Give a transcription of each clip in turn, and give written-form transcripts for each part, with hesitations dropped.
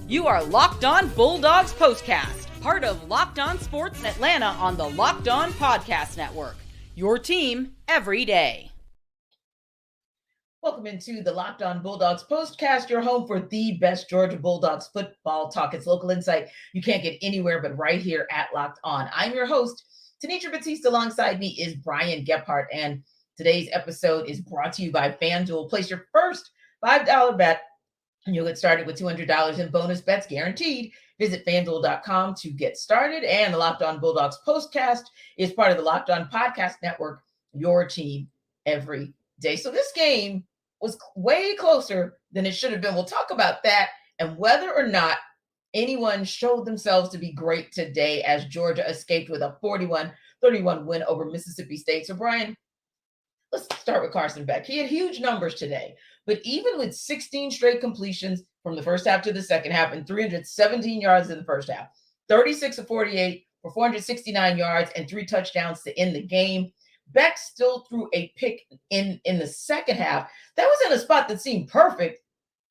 You are Locked On Bulldogs Postcast, part of Locked On Sports Atlanta on the Locked On Podcast Network. Your team every day. Welcome into the Locked On Bulldogs Postcast, your home for the best Georgia Bulldogs football talk. It's local insight you can't get anywhere but right here at Locked On. I'm your host, Tanisha Batista. Alongside me is Brian Gephardt, and today's episode is brought to you by FanDuel. Place your first $5 bet, and you'll get started with $200 in bonus bets guaranteed. Visit FanDuel.com to get started. And the Locked On Bulldogs Postcast is part of the Locked On Podcast Network, your team every day. So this game was way closer than it should have been. We'll talk about that and whether or not anyone showed themselves to be great today as Georgia escaped with a 41-31 win over Mississippi State. So, Brian, let's start with Carson Beck. He had huge numbers today, but even with 16 straight completions from the first half to the second half and 317 yards in the first half, 36 of 48 for 469 yards and 3 touchdowns to end the game, Beck still threw a pick in the second half. That was in a spot that seemed perfect,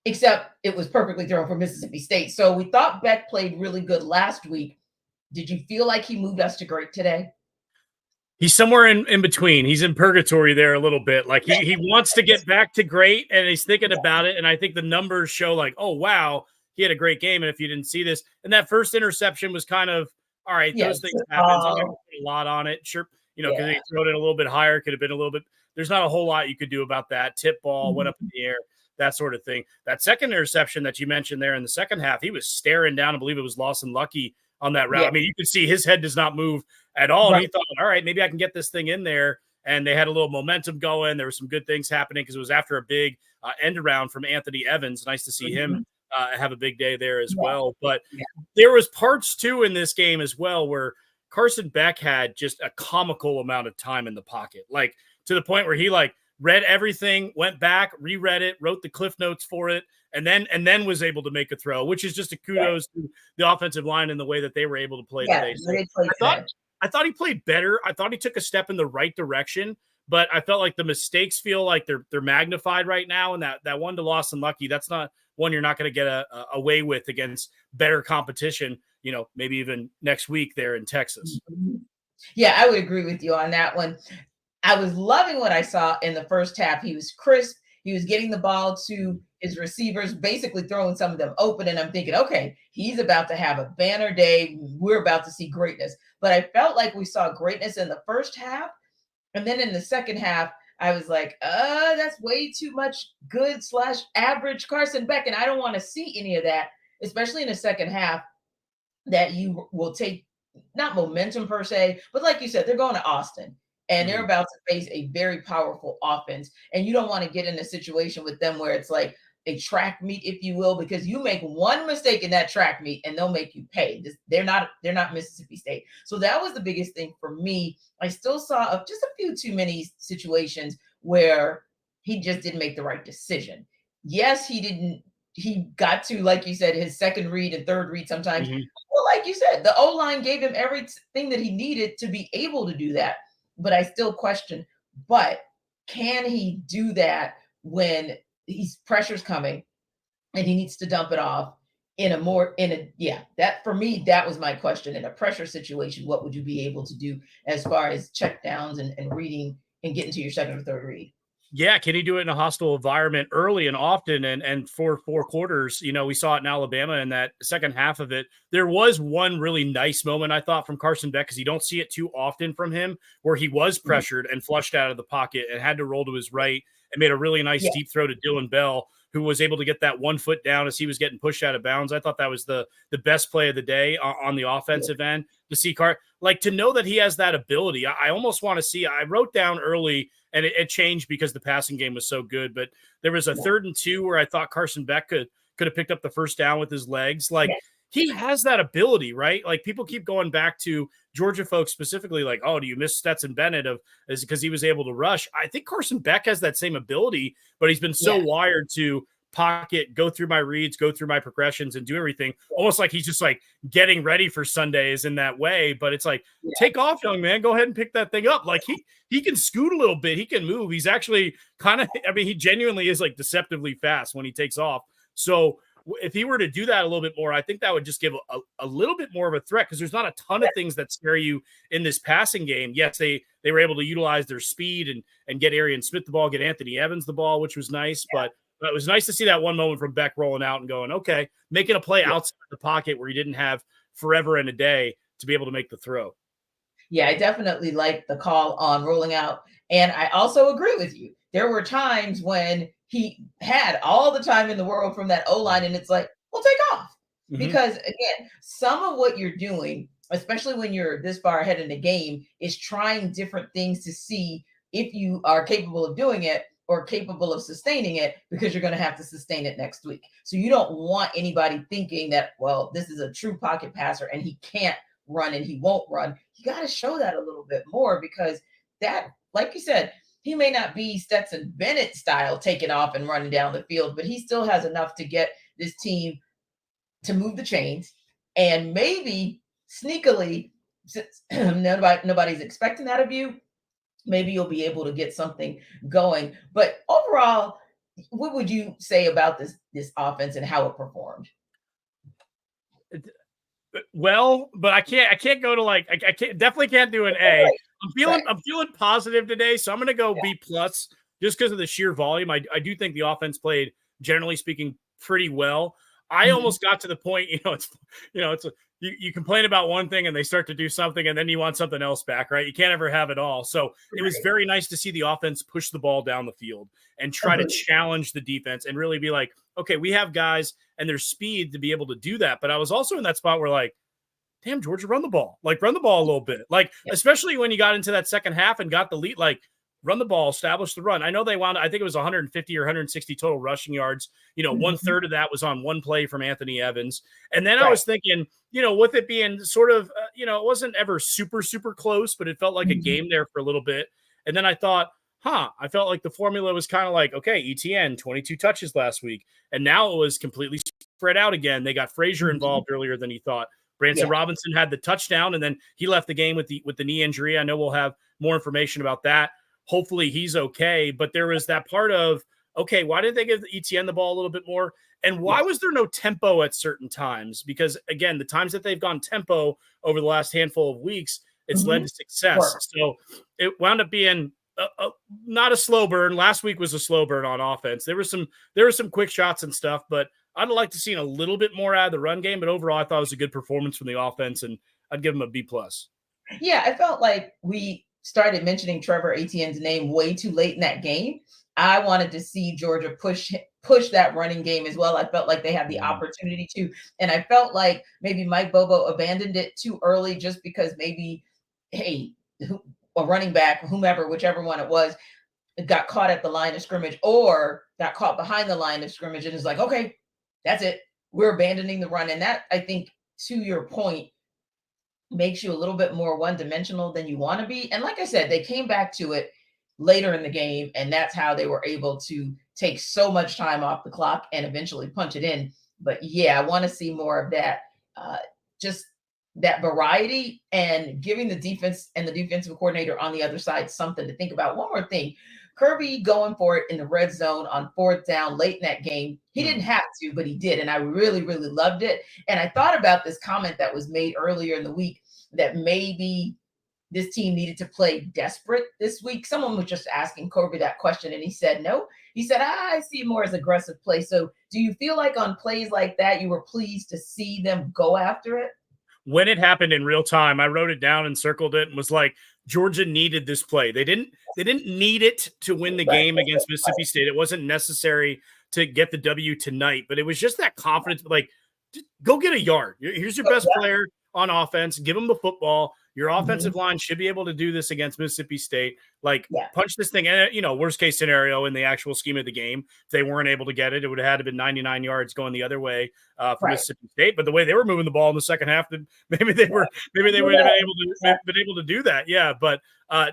except it was perfectly thrown for Mississippi State. So we thought Beck played really good last week. Did you feel like he moved us to great today? He's somewhere in between. He's in purgatory there a little bit. Like he wants to get back to great, and he's thinking about it. And I think the numbers show like, oh, wow, he had a great game. And if you didn't see this, and that first interception was kind of, all right, those things happen. I'm not going to put a lot on it. Sure. Because he threw it a little bit higher, could have been a little bit. There's not a whole lot you could do about that. Tip ball went up in the air, that sort of thing. That second interception that you mentioned there in the second half, he was staring down. I believe it was Lawson Lucky on that route. Yeah. I mean, you could see his head does not move at all. Right. And he thought, all right, maybe I can get this thing in there. And they had a little momentum going. There were some good things happening because it was after a big end around from Anthony Evans. Nice to see him have a big day there as well. But there was parts too in this game as well where Carson Beck had just a comical amount of time in the pocket, like to the point where he like read everything, went back, reread it, wrote the cliff notes for it, and then was able to make a throw, which is just a kudos to the offensive line and the way that they were able to play today. So I thought he played better. I thought he took a step in the right direction, but I felt like the mistakes feel like they're magnified right now. And that one to Lawson Lucky, that's not one you're not going to get away with against better competition, maybe even next week there in Texas. Yeah, I would agree with you on that one. I was loving what I saw in the first half. He was crisp. He was getting the ball to his receivers, basically throwing some of them open. And I'm thinking, okay, he's about to have a banner day. We're about to see greatness. But I felt like we saw greatness in the first half. And then in the second half, I was like, that's way too much good/average Carson Beck. And I don't want to see any of that, especially in the second half, that you will take not momentum per se, but like you said, they're going to Austin and they're about to face a very powerful offense. And you don't want to get in a situation with them where it's like a track meet, if you will, because you make one mistake in that track meet and they'll make you pay. They're not Mississippi State. So that was the biggest thing for me. I still saw just a few too many situations where he just didn't make the right decision. Yes, he got to, like you said, his second read and third read sometimes. Well, like you said, the O-line gave him everything that he needed to be able to do that. But I still question, but can he do that when pressure's coming and he needs to dump it off that for me, that was my question. In a pressure situation, what would you be able to do as far as check downs and reading and getting to your second or third read? Yeah, can he do it in a hostile environment early and often and for 4 quarters? We saw it in Alabama in that second half of it. There was one really nice moment, I thought, from Carson Beck, because you don't see it too often from him, where he was pressured and flushed out of the pocket and had to roll to his right and made a really nice deep throw to Dylan Bell, who was able to get that 1 foot down as he was getting pushed out of bounds. I thought that was the best play of the day on the offensive end. To see to know that he has that ability. I almost want to see, I wrote down early, and it changed because the passing game was so good, but there was a 3rd and 2 where I thought Carson Beck could have picked up the first down with his legs. He has that ability, right? Like, people keep going back to Georgia folks specifically, like, oh, do you miss Stetson Bennett because he was able to rush? I think Carson Beck has that same ability, but he's been so wired to pocket, go through my reads, go through my progressions, and do everything. Almost like he's just like getting ready for Sundays in that way. But it's like, take off, young man. Go ahead and pick that thing up. Like he can scoot a little bit. He can move. He's actually he genuinely is like deceptively fast when he takes off. So if he were to do that a little bit more, I think that would just give a little bit more of a threat, because there's not a ton of things that scare you in this passing game. Yes, they were able to utilize their speed and get Arian Smith the ball, get Anthony Evans the ball, which was nice. But it was nice to see that one moment from Beck rolling out and going, okay, making a play outside the pocket where he didn't have forever and a day to be able to make the throw. Yeah, I definitely like the call on rolling out. And I also agree with you. There were times when he had all the time in the world from that O-line, and it's like, well, take off. Because again, some of what you're doing, especially when you're this far ahead in the game, is trying different things to see if you are capable of doing it or capable of sustaining it, because you're going to have to sustain it next week. So you don't want anybody thinking that, well, this is a true pocket passer and he can't run and he won't run. You got to show that a little bit more, because that, like you said, he may not be Stetson Bennett style taking off and running down the field, but he still has enough to get this team to move the chains, and maybe sneakily, since nobody's expecting that of you, maybe you'll be able to get something going. But overall, what would you say about this offense and how it performed? Well, but I can't go to like, I definitely can't do an A. I'm feeling positive today, so I'm going to go B plus just because of the sheer volume. I do think the offense played, generally speaking, pretty well. I almost got to the point, you complain about one thing and they start to do something and then you want something else back, right? You can't ever have it all. So it was very nice to see the offense push the ball down the field and try to challenge the defense and really be like, okay, we have guys and their speed to be able to do that. But I was also in that spot where like, damn, Georgia, run the ball a little bit. Especially when you got into that second half and got the lead, run the ball, establish the run. I know they wound, I think it was 150 or 160 total rushing yards. 1/3 of that was on one play from Anthony Evans. And then I was thinking, with it being sort of, it wasn't ever super, super close, but it felt like a game there for a little bit. And then I thought, I felt like the formula was kind of like, okay, ETN, 22 touches last week. And now it was completely spread out again. They got Frazier involved earlier than he thought. Branson Robinson had the touchdown, and then he left the game with the knee injury. I know we'll have more information about that. Hopefully he's okay. But there was that part of, okay, why did they give ETN the ball a little bit more? And why was there no tempo at certain times? Because, again, the times that they've gone tempo over the last handful of weeks, it's led to success. So it wound up being not a slow burn. Last week was a slow burn on offense. There were some quick shots and stuff, but I'd like to see a little bit more out of the run game. But overall, I thought it was a good performance from the offense, and I'd give them a B+. Yeah, I felt like we started mentioning Trevor Etienne's name way too late in that game. I wanted to see Georgia push that running game as well. I felt like they had the opportunity to, and I felt like maybe Mike Bobo abandoned it too early just because maybe, hey, a running back, whomever, whichever one it was, got caught at the line of scrimmage or got caught behind the line of scrimmage and is like, okay, that's it. We're abandoning the run. And that, I think, to your point, makes you a little bit more one-dimensional than you want to be. And like I said, they came back to it later in the game, and that's how they were able to take so much time off the clock and eventually punch it in. But yeah, I want to see more of that, just that variety, and giving the defense and the defensive coordinator on the other side something to think about. One more thing, Kirby going for it in the red zone on 4th down late in that game. He didn't have to, but he did. And I really, really loved it. And I thought about this comment that was made earlier in the week that maybe this team needed to play desperate this week. Someone was just asking Kirby that question, and he said, no. He said, I see more as aggressive play. So do you feel like on plays like that, you were pleased to see them go after it? When it happened in real time, I wrote it down and circled it and was like, Georgia needed this play. They didn't need it to win the game against Mississippi State. It wasn't necessary to get the W tonight, but it was just that confidence, like, go get a yard. Here's your best player on offense. Give him the football. Your offensive line should be able to do this against Mississippi State. Punch this thing. And, worst case scenario in the actual scheme of the game, if they weren't able to get it, it would have had to been 99 yards going the other way for Mississippi State. But the way they were moving the ball in the second half, maybe they would have been able to do that. Yeah. But I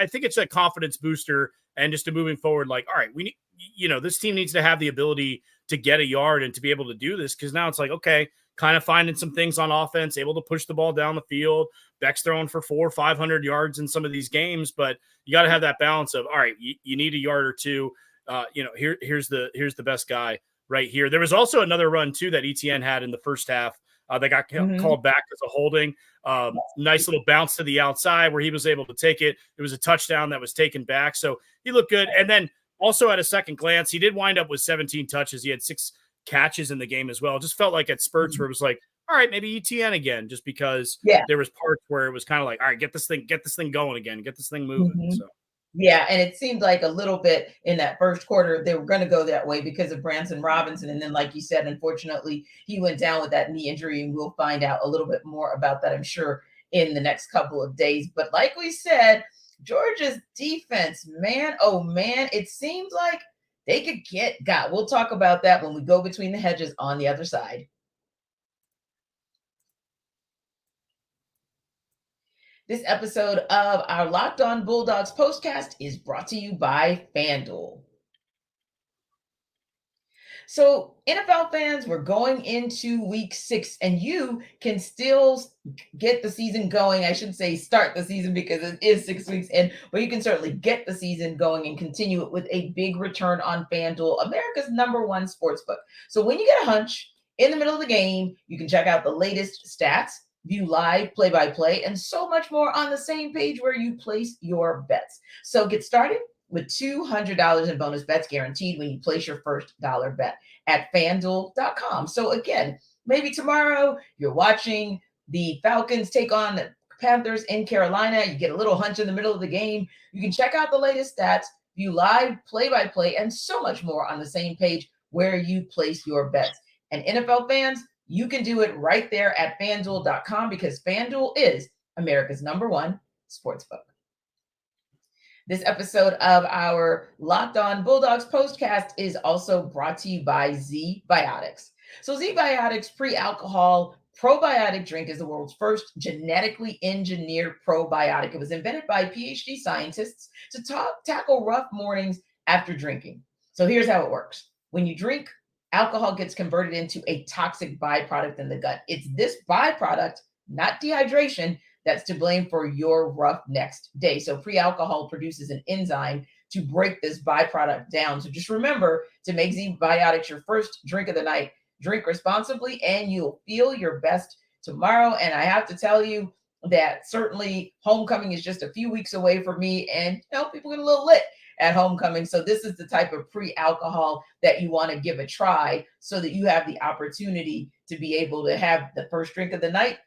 think it's a confidence booster, and just to moving forward, like, all right, we need, this team needs to have the ability to get a yard and to be able to do this. Cause now it's like, okay, kind of finding some things on offense, able to push the ball down the field. Beck's throwing for 400 or 500 yards in some of these games, but you got to have that balance of, all right, you need a yard or two. Here's the best guy. right here. There was also another run too that ETN had in the first half that got called back as a holding. Nice little bounce to the outside where he was able to take it. It was a touchdown that was taken back. So he looked good. And then also at a second glance, he did wind up with 17 touches. He had 6 catches in the game as well. It just felt like at spurts where it was like, all right, maybe ETN again, just because there was parts where it was kind of like, all right, get this thing going again, get this thing moving. So. Yeah, and it seemed like a little bit in that first quarter they were going to go that way because of Branson Robinson. And then, like you said, unfortunately, he went down with that knee injury, and we'll find out a little bit more about that, I'm sure, in the next couple of days. But like we said, Georgia's defense, man, oh man, it seems like they could get got. We'll talk about that when we go between the hedges on the other side. This episode of our Locked On Bulldogs postcast is brought to you by FanDuel. So, NFL fans, we're going into week 6, and you can still get the season going. I should say start the season because it is 6 weeks in, but you can certainly get the season going and continue it with a big return on FanDuel, America's #1 sportsbook. So when you get a hunch in the middle of the game, you can check out the latest stats, view live play-by-play, and so much more on the same page where you place your bets. So get started with $200 in bonus bets guaranteed when you place your first dollar bet at FanDuel.com. So again, maybe tomorrow you're watching the Falcons take on the Panthers in Carolina. You get a little hunch in the middle of the game. You can check out the latest stats, view live play-by-play, and so much more on the same page where you place your bets. And NFL fans, you can do it right there at FanDuel.com because FanDuel is America's #1 sportsbook. This episode of our Locked On Bulldogs postcast is also brought to you by Z-Biotics. So Z-Biotics pre-alcohol probiotic drink is the world's first genetically engineered probiotic. It was invented by PhD scientists to tackle rough mornings after drinking. So here's how it works. When you drink, alcohol gets converted into a toxic byproduct in the gut. It's this byproduct, not dehydration, that's to blame for your rough next day. So pre-alcohol produces an enzyme to break this byproduct down. So just remember to make Z-Biotics your first drink of the night. Drink responsibly and you'll feel your best tomorrow. And I have to tell you that certainly homecoming is just a few weeks away for me, and people get a little lit at homecoming. So this is the type of pre-alcohol that you want to give a try so that you have the opportunity to be able to have the first drink of the night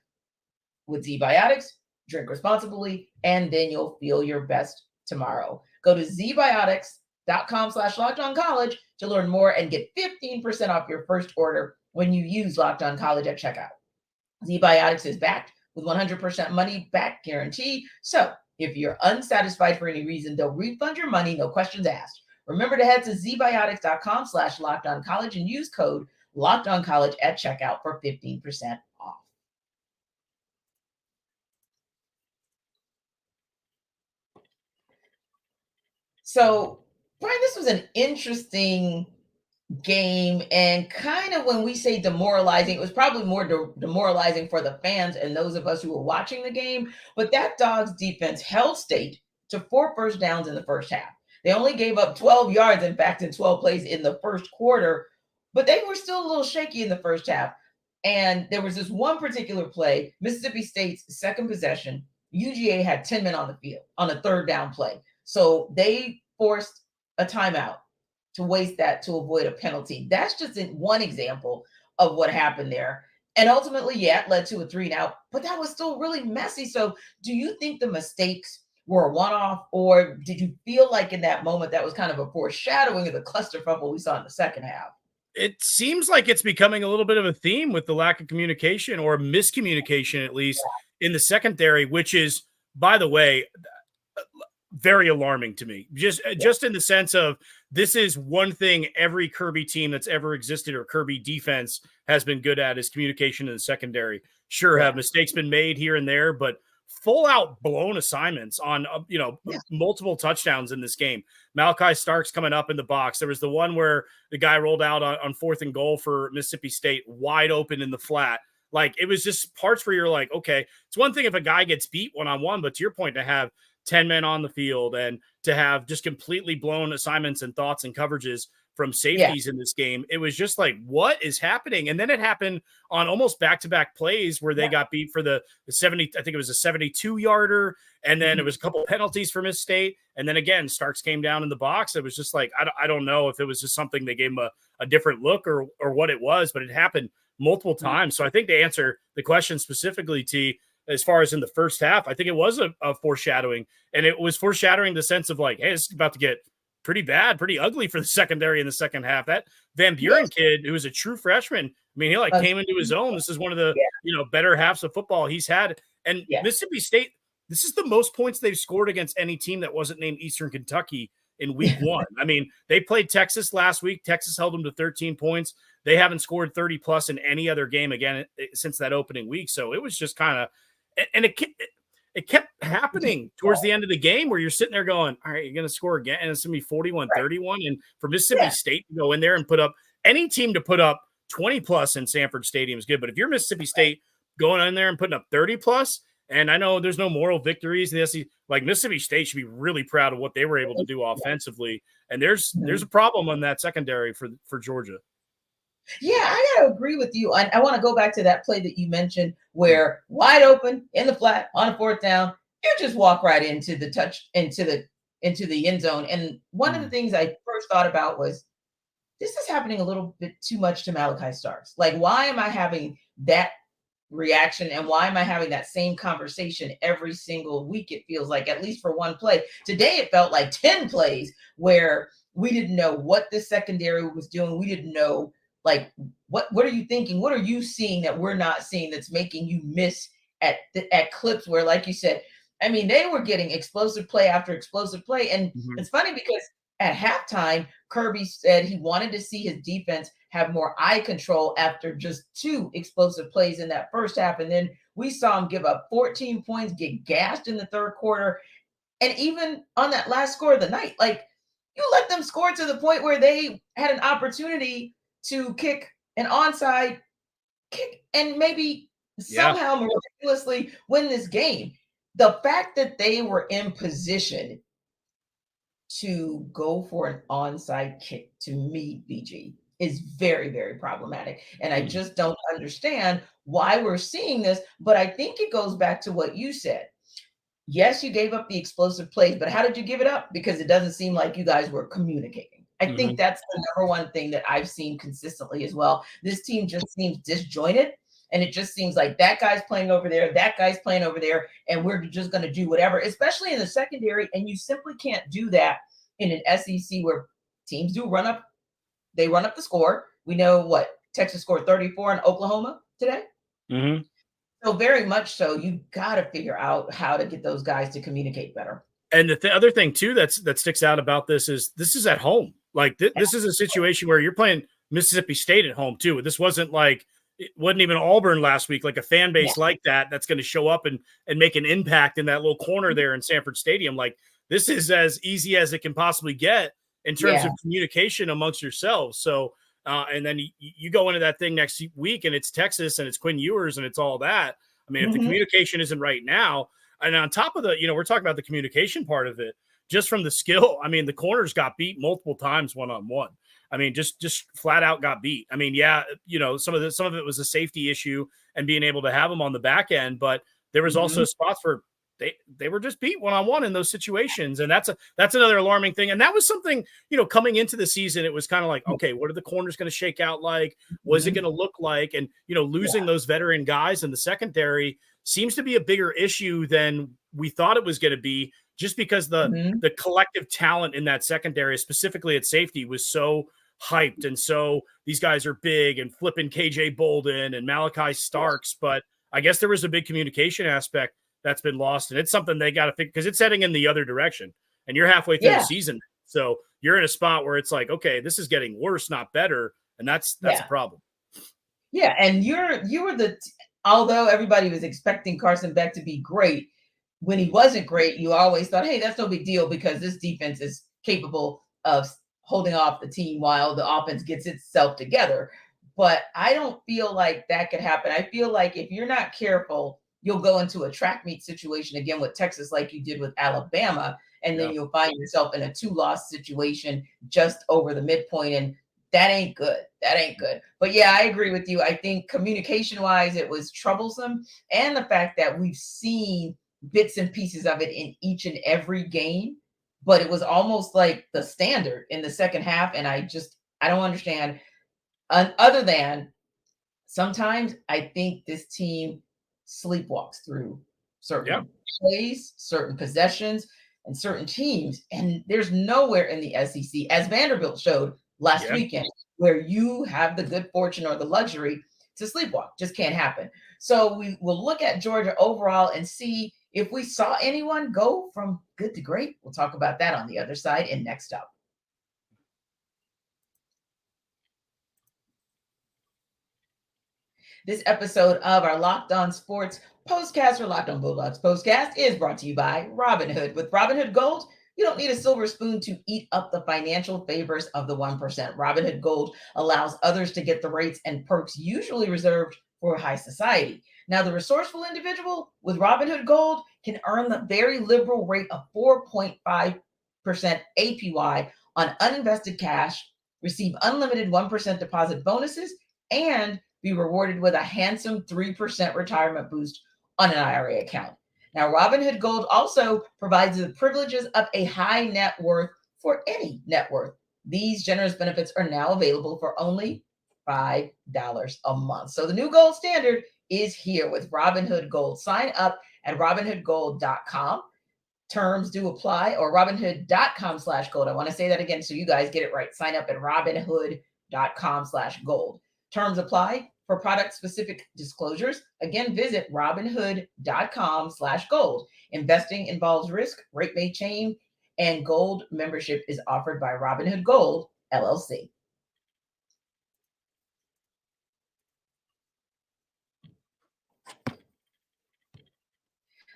with Z-Biotics. Drink responsibly, and then you'll feel your best tomorrow. Go to zbiotics.com/LockedOnCollege to learn more and get 15% off your first order when you use Locked On College at checkout. Z-Biotics is backed with 100% money back guarantee. So if you're unsatisfied for any reason, they'll refund your money, no questions asked. Remember to head to zbiotics.com/LockedOnCollege and use code LockedOnCollege at checkout for 15% off. So, Brian, this was an interesting game, and kind of when we say demoralizing, it was probably more demoralizing for the fans and those of us who were watching the game. But that Dogs defense held state to 4 first downs in the first half. They only gave up 12 yards, in fact, in 12 plays in the first quarter, but they were still a little shaky in the first half. And there was this one particular play, Mississippi State's second possession. UGA had 10 men on the field on a third down play. So they forced a timeout to waste that to avoid a penalty. That's just one example of what happened there. And ultimately, it led to a 3-and-out, but that was still really messy. So do you think the mistakes were a one-off, or did you feel like in that moment that was kind of a foreshadowing of the clusterfuck we saw in the second half? It seems like it's becoming a little bit of a theme with the lack of communication, or miscommunication, at least in the secondary, which is, by the way, very alarming to me. Just in the sense of, this is one thing every Kirby team that's ever existed, or Kirby defense, has been good at, is communication in the secondary. Sure, have mistakes been made here and there, but full out blown assignments on multiple touchdowns in this game. Malachi Starks coming up in the box. There was the one where the guy rolled out on 4th and goal for Mississippi State, wide open in the flat. Like, it was just parts where you're like, okay, it's one thing if a guy gets beat one-on-one, but to your point, to have 10 men on the field and to have just completely blown assignments and thoughts and coverages from safeties in this game. It was just like, what is happening? And then it happened on almost back-to-back plays where they got beat for the 70, I think it was a 72-yarder. And then it was a couple of penalties for Miss State. And then again, Starks came down in the box. It was just like, I don't know if it was just something they gave him a different look or what it was, but it happened multiple times. So I think to answer the question specifically, T, as far as in the first half, I think it was a foreshadowing, and it was foreshadowing the sense of like, hey, this is about to get pretty bad, pretty ugly for the secondary in the second half. That Van Buren kid, who was a true freshman, I mean, he came into his own. This is one of the better halves of football he's had. And Mississippi State, this is the most points they've scored against any team that wasn't named Eastern Kentucky in week one. I mean, they played Texas last week. Texas held them to 13 points. They haven't scored 30 plus in any other game again since that opening week. So it was just kind of, and it kept happening towards the end of the game where you're sitting there going, all right, you're going to score again. And it's going to be 41-31. And for Mississippi State to go in there and put up, any team to put up 20 plus in Sanford Stadium is good. But if you're Mississippi State going in there and putting up 30 plus, and I know there's no moral victories in the SEC, like Mississippi State should be really proud of what they were able to do offensively. And there's a problem on that secondary for Georgia. Yeah, I gotta agree with you. I want to go back to that play that you mentioned where wide open in the flat on a fourth down, you just walk right into the end zone. And one of the things I first thought about was, this is happening a little bit too much to Malachi Starks. Like, why am I having that reaction, and why am I having that same conversation every single week? It feels like, at least for one play. Today it felt like 10 plays where we didn't know what the secondary was doing. We didn't know, like, what are you thinking? What are you seeing that we're not seeing that's making you miss at clips where, like you said, I mean, they were getting explosive play after explosive play. And it's funny because at halftime, Kirby said he wanted to see his defense have more eye control after just 2 explosive plays in that first half. And then we saw him give up 14 points, get gashed in the third quarter. And even on that last score of the night, like, you let them score to the point where they had an opportunity to kick an onside kick and maybe somehow miraculously win this game. The fact that they were in position to go for an onside kick, to me, BG, is very, very problematic. And I just don't understand why we're seeing this. But I think it goes back to what you said. Yes, you gave up the explosive plays, but how did you give it up? Because it doesn't seem like you guys were communicating. I think that's the number one thing that I've seen consistently as well. This team just seems disjointed, and it just seems like that guy's playing over there, that guy's playing over there, and we're just going to do whatever, especially in the secondary. And you simply can't do that in an SEC where teams do run up the score. We know what Texas scored 34 in Oklahoma today. So very much so, you got to figure out how to get those guys to communicate better. And the other thing too that sticks out about this is at home. Like this is a situation where you're playing Mississippi State at home too. This wasn't like, it wasn't even Auburn last week, like a fan base like that's going to show up and make an impact in that little corner there in Sanford Stadium. Like, this is as easy as it can possibly get in terms of communication amongst yourselves. So, and then you go into that thing next week and it's Texas and it's Quinn Ewers and it's all that. I mean, if the communication isn't right now, and on top of the, we're talking about the communication part of it, just from the skill. I mean, the corners got beat multiple times one-on-one. I mean, just flat out got beat. I mean, some of it was a safety issue and being able to have them on the back end, but there was also spots where they were just beat one-on-one in those situations. And that's another alarming thing. And that was something, coming into the season, it was kind of like, okay, what are the corners going to shake out like? What is it going to look like? And, losing those veteran guys in the secondary seems to be a bigger issue than we thought it was going to be, just because the collective talent in that secondary, specifically at safety, was so hyped. And so these guys are big and flipping KJ Bolden and Malachi Starks. But I guess there was a big communication aspect that's been lost. And it's something they got to fix, because it's heading in the other direction and you're halfway through the season. So you're in a spot where it's like, okay, this is getting worse, not better. And that's a problem. Yeah. And you were although everybody was expecting Carson Beck to be great, when he wasn't great, you always thought, hey, that's no big deal because this defense is capable of holding off the team while the offense gets itself together. But I don't feel like that could happen. I feel like if you're not careful, you'll go into a track meet situation again with Texas, like you did with Alabama, and then you'll find yourself in a 2-loss situation just over the midpoint. And that ain't good. That ain't good. But yeah, I agree with you. I think communication wise, it was troublesome. And the fact that we've seen bits and pieces of it in each and every game, but it was almost like the standard in the second half. And I don't understand. Other than sometimes I think this team sleepwalks through certain plays, certain possessions, and certain teams. And there's nowhere in the SEC, as Vanderbilt showed last weekend, where you have the good fortune or the luxury to sleepwalk. Just can't happen. So we will look at Georgia overall and see if we saw anyone go from good to great. We'll talk about that on the other side and next up. This episode of our Locked On Sports Postcast or Locked On Bulldogs Postcast is brought to you by Robinhood. With Robinhood Gold, you don't need a silver spoon to eat up the financial favors of the 1%. Robinhood Gold allows others to get the rates and perks usually reserved for high society. Now, the resourceful individual with Robinhood Gold can earn the very liberal rate of 4.5% APY on uninvested cash, receive unlimited 1% deposit bonuses, and be rewarded with a handsome 3% retirement boost on an IRA account. Now, Robinhood Gold also provides the privileges of a high net worth for any net worth. These generous benefits are now available for only $5 a month. So the new gold standard is here with Robinhood Gold. Sign up at Robinhoodgold.com. Terms do apply, or Robinhood.com/gold. I want to say that again so you guys get it right. Sign up at Robinhood.com/gold. Terms apply. For product-specific disclosures, again, visit Robinhood.com/gold. Investing involves risk, rate may change, and gold membership is offered by Robinhood Gold, LLC.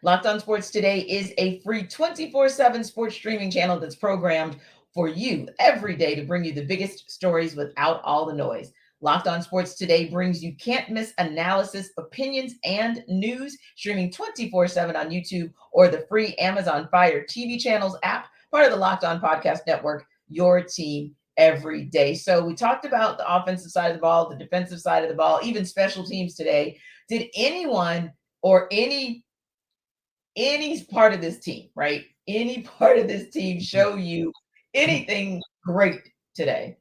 Locked On Sports Today is a free 24/7 sports streaming channel that's programmed for you every day to bring you the biggest stories without all the noise. Locked On Sports Today brings you can't-miss analysis, opinions, and news, streaming 24/7 on YouTube or the free Amazon Fire TV channels app, part of the Locked On Podcast Network, your team every day. So we talked about the offensive side of the ball, the defensive side of the ball, even special teams today. Did anyone or any part of this team, right? Any part of this team show you anything great today?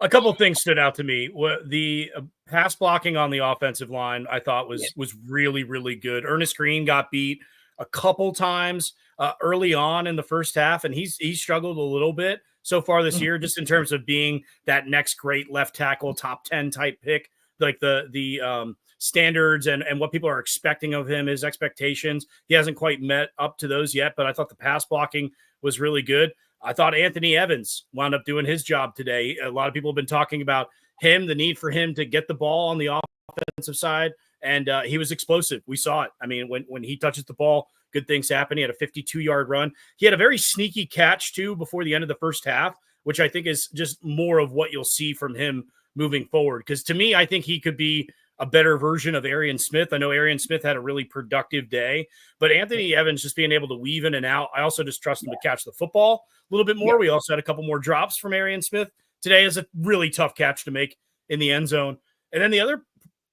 A couple of things stood out to me. The pass blocking on the offensive line, I thought was really, really good. Ernest Green got beat a couple times early on in the first half, and he's struggled a little bit so far this year, just in terms of being that next great left tackle, top 10 type pick, like the standards and what people are expecting of him, his expectations. He hasn't quite met up to those yet, but I thought the pass blocking was really good. I thought Anthony Evans wound up doing his job today. A lot of people have been talking about him, the need for him to get the ball on the offensive side, and he was explosive. We saw it. I mean, when he touches the ball, good things happen. He had a 52-yard run. He had a very sneaky catch, too, before the end of the first half, which I think is just more of what you'll see from him moving forward. Because to me, I think he could be a better version of Arian Smith. I know Arian Smith had a really productive day, but Anthony Evans just being able to weave in and out. I also just trust him to catch the football a little bit more. We also had a couple more drops from Arian Smith today. Is a really tough catch to make in the end zone. And then the other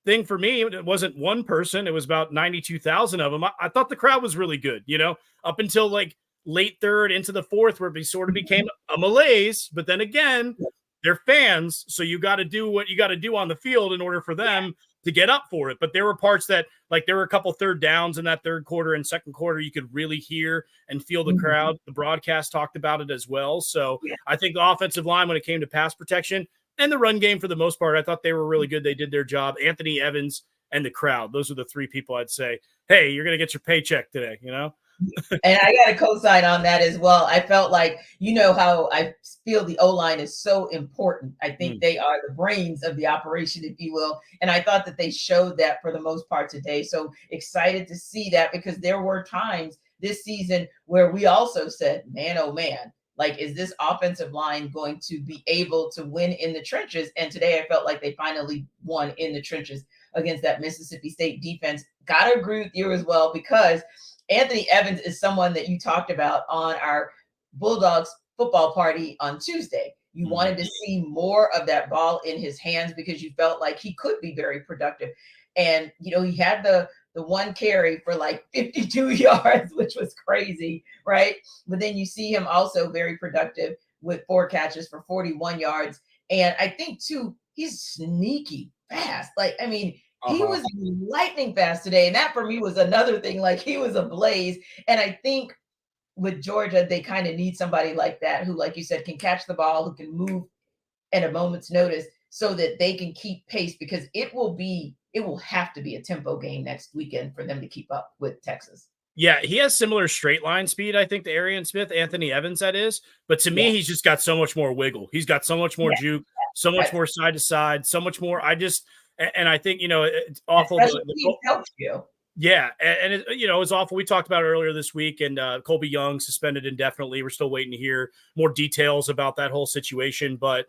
thing for me, it wasn't one person. It was about 92,000 of them. I thought the crowd was really good, up until like late third into the fourth, where it sort of became a malaise. But then again, they're fans. So you got to do what you got to do on the field in order for them to get up for it. But there were parts that, like, there were a couple third downs in that third quarter and second quarter. You could really hear and feel the crowd. The broadcast talked about it as well. So I think the offensive line, when it came to pass protection and the run game, for the most part, I thought they were really good. They did their job. Anthony Evans and the crowd. Those are the three people I'd say, hey, you're going to get your paycheck today, And I got to co-sign on that as well. I felt like, how I feel the O-line is so important. I think they are the brains of the operation, if you will. And I thought that they showed that for the most part today. So excited to see that, because there were times this season where we also said, man, oh man, Like, is this offensive line going to be able to win in the trenches? And today I felt like they finally won in the trenches against that Mississippi State defense. Gotta agree with you as well, because Anthony Evans is someone that you talked about on our Bulldogs football party on Tuesday. You wanted to see more of that ball in his hands because you felt like he could be very productive. And, he had the one carry for like 52 yards, which was crazy, right? But then you see him also very productive with 4 catches for 41 yards. And I think, too, he's sneaky fast. He was lightning fast today. And that for me was another thing. Like, he was ablaze. And I think with Georgia, they kind of need somebody like that who, like you said, can catch the ball, who can move at a moment's notice so that they can keep pace, because it will have to be a tempo game next weekend for them to keep up with Texas. Yeah, he has similar straight line speed, I think, to Arian Smith, Anthony Evans, that is. But to me, he's just got so much more wiggle. He's got so much more juke, so much more side to side, so much more. And I think, it's awful. Helps you. Yeah, and it's awful. We talked about it earlier this week, and Colby Young suspended indefinitely. We're still waiting to hear more details about that whole situation. But,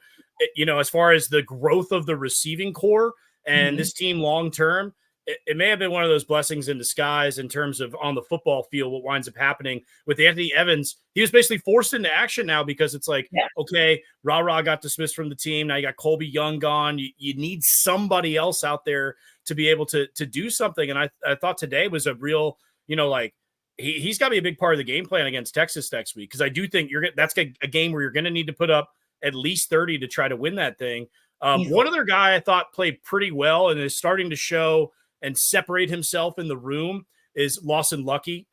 as far as the growth of the receiving core and this team long term, it may have been one of those blessings in disguise in terms of on the football field, what winds up happening with Anthony Evans. He was basically forced into action now because it's like, okay, Ra got dismissed from the team. Now you got Colby Young gone. You need somebody else out there to be able to do something. And I thought today was a real, he's got to be a big part of the game plan against Texas next week, because I do think that's a game where you're going to need to put up at least 30 to try to win that thing. One other guy I thought played pretty well and is starting to show and separate himself in the room is Lawson Lucky.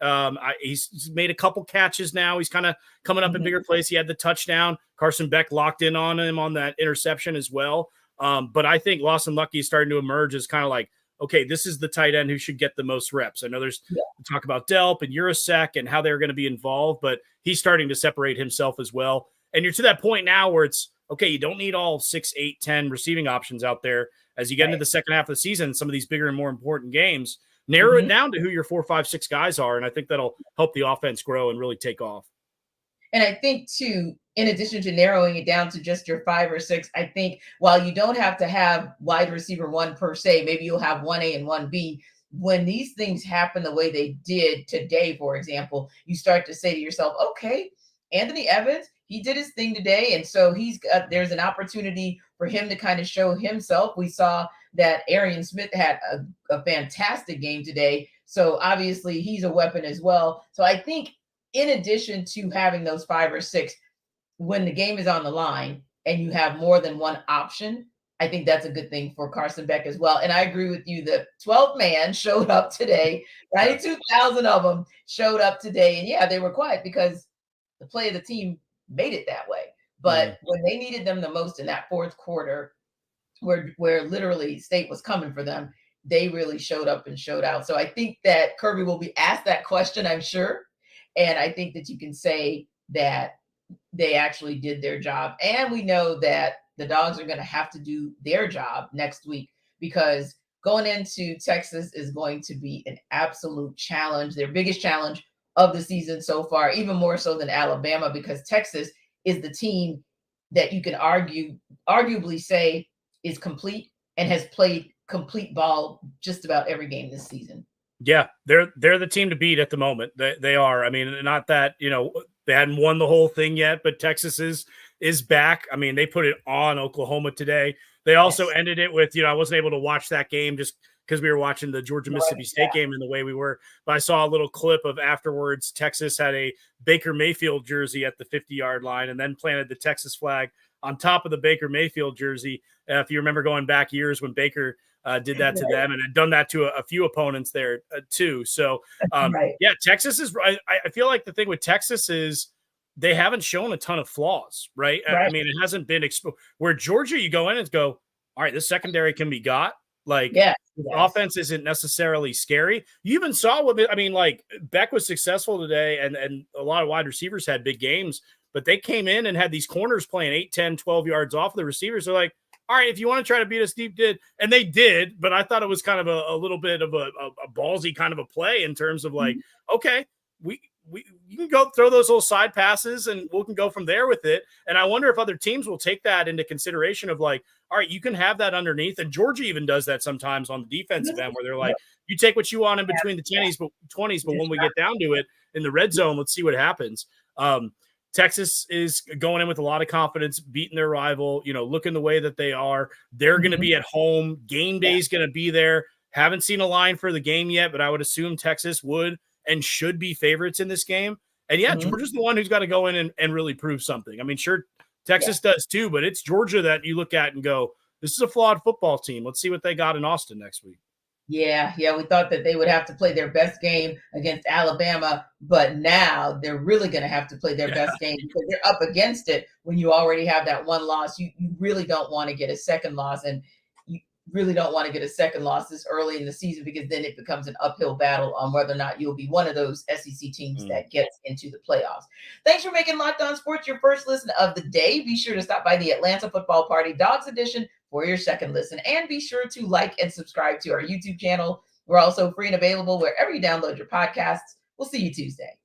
He's made a couple catches now. He's kind of coming up in bigger plays. He had the touchdown. Carson Beck locked in on him on that interception as well. But I think Lawson Lucky is starting to emerge as kind of like, okay, this is the tight end who should get the most reps. I know there's talk about Delp and Urasek and how they're going to be involved, but he's starting to separate himself as well. And you're to that point now where it's, okay, you don't need all 6, 8, 10 receiving options out there as you get into the second half of the season, some of these bigger and more important games. Narrow it down to who your 4, 5, 6 guys are, and I think that'll help the offense grow and really take off. And I think, too, in addition to narrowing it down to just your 5 or 6, I think while you don't have to have wide receiver 1 per se, maybe you'll have 1A and 1B. When these things happen the way they did today, for example, you start to say to yourself, okay, Anthony Evans, he did his thing today. And so there's an opportunity for him to kind of show himself. We saw that Arian Smith had a fantastic game today. So obviously he's a weapon as well. So I think in addition to having those 5 or 6, when the game is on the line and you have more than one option, I think that's a good thing for Carson Beck as well. And I agree with you. The 12th man showed up today. 92,000 of them showed up today. And they were quiet because the play of the team made it that way. But when they needed them the most in that fourth quarter, where literally State was coming for them, they really showed up and showed out. So I think that Kirby will be asked that question, I'm sure. And I think that you can say that they actually did their job. And we know that the Dogs are going to have to do their job next week, because going into Texas is going to be an absolute challenge, their biggest challenge of the season so far, even more so than Alabama, because Texas is the team that you can arguably say is complete and has played complete ball just about every game this season. Yeah, they're the team to beat at the moment. They are. I mean, not that, they hadn't won the whole thing yet, but Texas is back. I mean, they put it on Oklahoma today. They also ended it with, I wasn't able to watch that game just because we were watching the Georgia Mississippi State game in the way we were. But I saw a little clip of afterwards. Texas had a Baker Mayfield jersey at the 50-yard line and then planted the Texas flag on top of the Baker Mayfield jersey. If you remember going back years when Baker did that to them, and had done that to a few opponents there too. So Texas is right. I feel like the thing with Texas is they haven't shown a ton of flaws, right? I mean, it hasn't been exposed. Where Georgia, you go in and go, all right, this secondary can be got. Offense isn't necessarily scary. You even saw Beck was successful today, and a lot of wide receivers had big games, but they came in and had these corners playing 8, 10, 12 yards off the receivers. They're like, all right, if you want to try to beat us deep, and they did, but I thought it was kind of a little bit of a ballsy kind of a play in terms of okay, you can go throw those little side passes and we can go from there with it. And I wonder if other teams will take that into consideration of like, all right, you can have that underneath. And Georgia even does that sometimes on the defensive end where they're like, you take what you want in between the 20s, but when we get down to it in the red zone, let's see what happens. Texas is going in with a lot of confidence, beating their rival, looking the way that they are. They're going to be at home. Game day is going to be there. Haven't seen a line for the game yet, but I would assume Texas would and should be favorites in this game. And Georgia's the one who's got to go in and really prove something. I mean, sure, Texas does too, but it's Georgia that you look at and go, this is a flawed football team. Let's see what they got in Austin next week. Yeah. We thought that they would have to play their best game against Alabama, but now they're really going to have to play their best game because they're up against it when you already have that one loss. You really don't want to get a second loss, and you really don't want to get a second loss this early in the season because then it becomes an uphill battle on whether or not you'll be one of those SEC teams that gets into the playoffs. Thanks for making Locked On Sports your first listen of the day. Be sure to stop by the Atlanta Football Party Dogs Edition for your second listen, and be sure to like and subscribe to our YouTube channel. We're also free and available wherever you download your podcasts. We'll see you Tuesday.